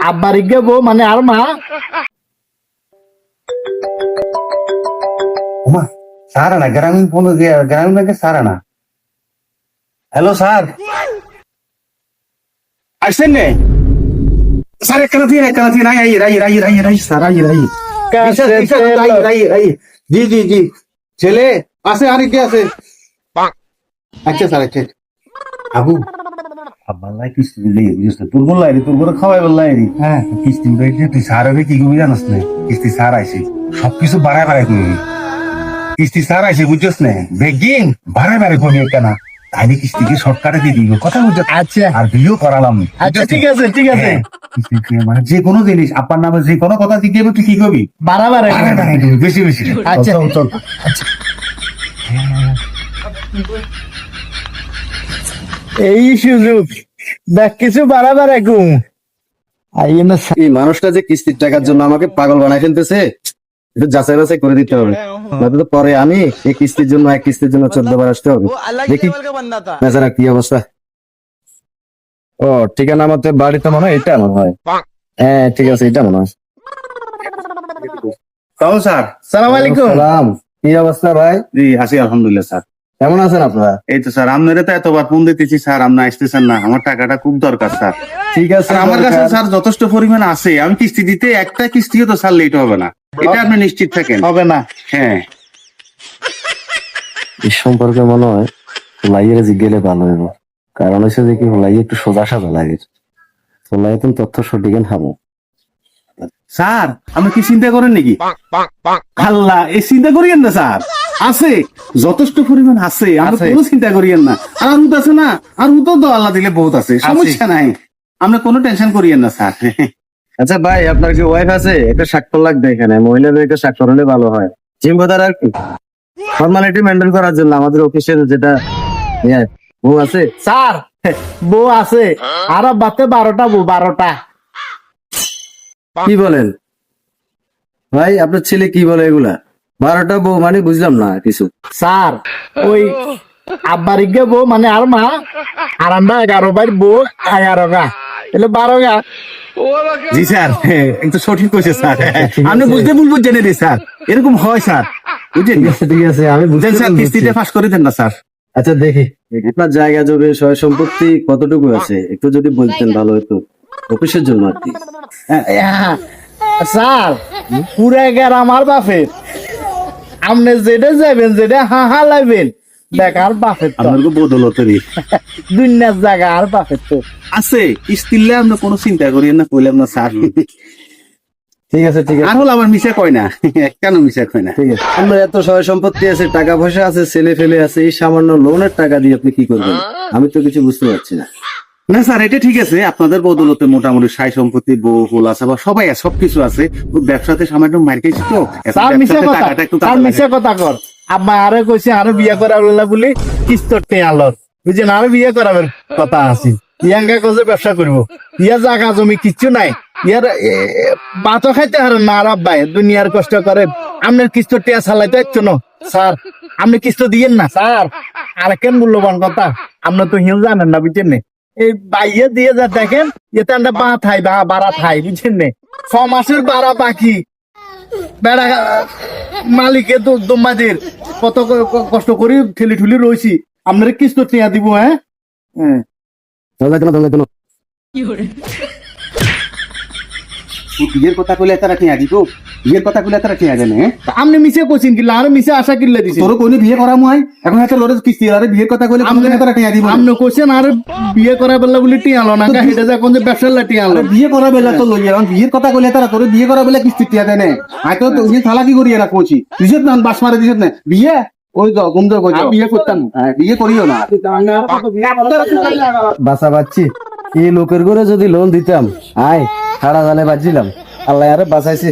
আব্বার গেবো মানে আর মা ওমা স্যার না গ্রামীণ ফোন গ্রামীণ ব্যাংকের স্যার না। হ্যালো স্যার, আসছেন নে স্যার? একখানা দিয়ে রাই স্যার রাই। জি জি জি, ছেলে আছে আর কি আছে? আচ্ছা স্যার, আচ্ছা আবু আব্বাল্লাই কিস্তি দিলে তোর বললাই রে, তোর বড় খাওয়াই বললাই রে। হ্যাঁ কিস্তি উঠাইছে, তুই স্যার হবে কি করবি জানাস না? কিস্তি স্যার আইছে, সবকিছু বাড়ায় করবি। কিস্তি স্যার আইছে বুঝছস না, বেগিন বাড়ায় করবি কেন? তাইলে কিস্তিকে শর্টকাটে দিয়ে দিব, কথা বুঝছো? আচ্ছা আর বিয়েও করালাম। আচ্ছা ঠিক আছে ঠিক আছে। হ্যাঁ, কিস্তিকে মানে যে কোনো জিনিস আব্বার নামে যে কোনো কথা দিয়ে দেবে, তুই কি করবি? বাড়াবার বাড়ায় করবি, বেশি বেশি। আচ্ছা। চল চল। এই সুযোগ দেখ কিছু বাড়াবার এখন আইয়ে না এই মানুষটা যে কিস্তির টাকার জন্য আমাকে পাগল বানাই ফেলতেছে, একটু যাচাই বাছাই করে দিতে হবে, নয়তো তো পরে আমি এই কিস্তির জন্য 14 বার আসতে হবে। দেখি বেচারা কি অবস্থা। ও ঠিকানা মতে বাড়িতে মনে হয় এটা মনে হয়। হ্যাঁ ঠিক আছে, এটা মনে হয়। তাও স্যার, সালাম আলাইকুম। সালাম, কি অবস্থা ভাই? জি আছি আলহামদুলিল্লাহ স্যার। কেমন আছেন আপনারা? এই তো স্যার, আপনারা তো এতবার ফোন দিতেছি স্যার, আপনারা আসতেছেন না। আমার টাকাটা খুব দরকার স্যার। ঠিক আছে, আর আমার কাছে স্যার যথেষ্ট পরিমাণ আছে, আমি কিস্তি দিতে একটা কিস্তিও তো স্যার লেট হবে না, এটা আপনি নিশ্চিত থাকেন। হবে না। হ্যাঁ এই সম্পর্কে মনে হয় হোলাইয়ের জিজ্ঞেলে ভালো হইব, কারণ হচ্ছে যে কি হোলাই একটু সোজা সাজা লাগে, হোলাই তুমি তথ্য সঠিক হামো। স্যার, আপনি কি চিন্তা করেন নাকি? আল্লাহ, এই চিন্তা করিয়েন না স্যার, আছে যথেষ্ট পরিমাণ আছে, আপনি আছে। কোনো চিন্তা করিয়েন না। আর উত আছে না, আর উত তো আল্লাহ দিলে বহুত আছে, সমস্যা নাই, আপনি কোনো টেনশন করিয়েন না স্যার। আচ্ছা ভাই, আপনার কি ওয়াইফ আছে? একটা স্বাক্ষর লাগবে এখানে, মহিলাদের একটা স্বাক্ষর হলে ভালো হয়। জিম্বাদার আর কি ফর্মালিটি মেনটেন করার জন্য আমাদের অফিসের যেটা বউ আছে। স্যার বউ আছে আর বাতে 12টা বউ, 12টা। কি বলেন ভাই, আপনার ছেলে কি বলে এগুলা? 12টা বউ মানে বুঝলাম না কিছু। স্যার ওই আব্বার গেবো মানে আর মা আর আমরা 11 বার বউ 11 গা এলে 12 গা। জি স্যার, একটু সঠিক কইছে স্যার, আপনি বুঝতে ভুল বুঝছেন রে স্যার, এরকম হয় স্যার, বুঝছেন? ঠিক আছে, আমি বুঝছেন স্যার, বুঝতে কিস্তিতে পারছি। ফাঁস করে দেন না স্যার। আচ্ছা দেখি আপনার জায়গা জমি সয় সম্পত্তি কতটুকু আছে একটু যদি বলতেন ভালো হতো, অফিসের জন্য আর কি। হ্যাঁ, স্যার পুরা গের আমার বাপের, আপনি যেটা যাবেন যেটা হা লাইবেন দেখ আর বাপের তো আপনার বদলতেরই দুনিয়ার জায়গা আর বাপের তো আছে, কিস্তিলে আপনি কোনো চিন্তা করিয়েন না, কইলাম না স্যার। ঠিক আছে ঠিক আর আছে হল আমার মিশা কয় না, কেন মিশা কয় না? ঠিক আছে, আপনার এত সয় সম্পত্তি আছে, টাকা পয়সা আছে, ছেলে ফেলে আছে, এই সামান্য লোনের টাকা দিয়ে আপনি কি করবেন? আমি তো কিছু বুঝতে পারছি না। না স্যার, এটা ঠিক আছে, আপনাদের বদলতে মোটামুটি সাই সম্পত্তি বউ ফুল আছে বা সবাই আছে, সবকিছু আছে, ব্যবসাতে সামান্য মার খেয়েছি তো, এখন তার মিশে ব্যবসাতে কথা, টাকাটা একটু তার তাড়া মিশে লাগে। কথা কর। আব্বা আরে কইছে আরো বিয়ে করা বললা বলি কিস্তরতে আলোর বুঝছেন, আরো বিয়ে করাবের কথা আছে। ইয়াঙ্গা কজে ব্যবসা করবো, ইয়া জায়গা জমি কিচ্ছু নাই, ইয়ার ভাতও খাইতে হারেন না। আর আব্বাই দুনিয়ার কষ্ট করে আপনার কিস্ত টিয়া চালাইতে হচ্ছে না স্যার, আপনি কিস্ত দিয়েন না স্যার। আর কেন মূল্যবান কথা, আপনি তো হিউ জানেন না বুঝছেন নে, এই বাইয়ে দিয়ে যা দেখেন এতে আমরা বাড়া থাই বুঝছেন নে, 6 মাসের বাড়া বাকি বেড়া মালিকে তো তোমাদের কত কষ্ট করে ঠেলি ঠুলি রয়েছি, আপনার কিস্ত টিয়া দিব। হ্যাঁ কেন বিয়ের কথা কইলে তারা ঠিক আছে তো, বিয়ের কথা কইলে তারা ঠিক আছে না? আপনি মিশে কোচিং কিনলে আর মিশে আশা কিনলে দিছে তোর কোনে বিয়ে করা মুই এখন হাতে লড়ে কিস্তি, আরে বিয়ের কথা কইলে আপনি তারা ঠিক দিব। আপনি কোশ্চেন আর বিয়ে করা বললা বলি টিয়ালো না এটা যা কোন যে ব্যবসার লাটি আলো বিয়ে করা বেলা তো লই এখন বিয়ের কথা কইলে তারা তোর বিয়ে করা বেলা কিস্তি টিয়া দেয় না। আই তো তুই থালা কি করি এরা কোচি দিছত না, বাস মারে দিছত না বিয়ে ওই তো গুমদর কই বিয়ে করতাম, বিয়ে করিও না। বাসা বাচ্চি এই লোকের ঘরে যদি লোন দিতাম, আয় সারা জানে বাঁচছিলাম, আল্লাহ আরে বাঁচাইছে।